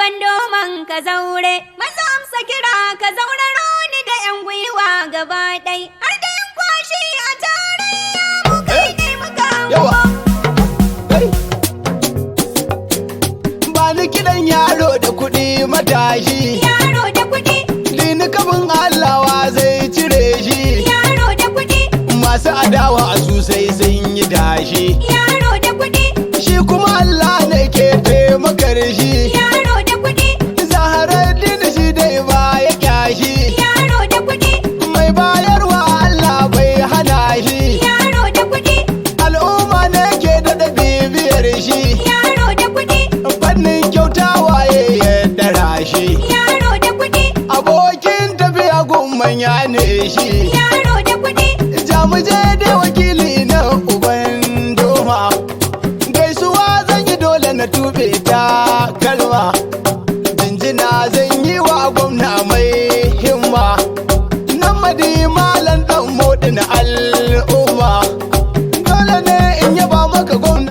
uban doman ka zaure, maza amsa kira ka zauraro ni da 'yan gwiwa gaba ɗai, har da 'yan kwashi a tarayya mu kai ne muka Yawa. Ba ni kiɗan yaro da kuɗi matashi. Yaro da kuɗi, Dini kabin allawa zai cire shi. yaro da kuɗi, Masu adawa su sai sun yi dashi. yaro da kuɗi, Shi kuma Allah ne ke taimakar shi. yaro da kuɗi, Zaharar dini shi dai ba ya kyashi. yaro da kuɗi, Mai bayarwa Allah bai hana shi. yaro da kuɗi, Al'umma ne ke daɗa bibiyar shi. yaro da kuɗi, Fannin kyauta waye ya dara shi. yaro da kuɗi, Abokin tafiya gun manya ne shi. yaro da kuɗi, Jamuje da wakili na uban doma. Gaisuwa zan yi dole na tube ta kalma. Jinjina zan yi wa gwamna mai himma. Nan madima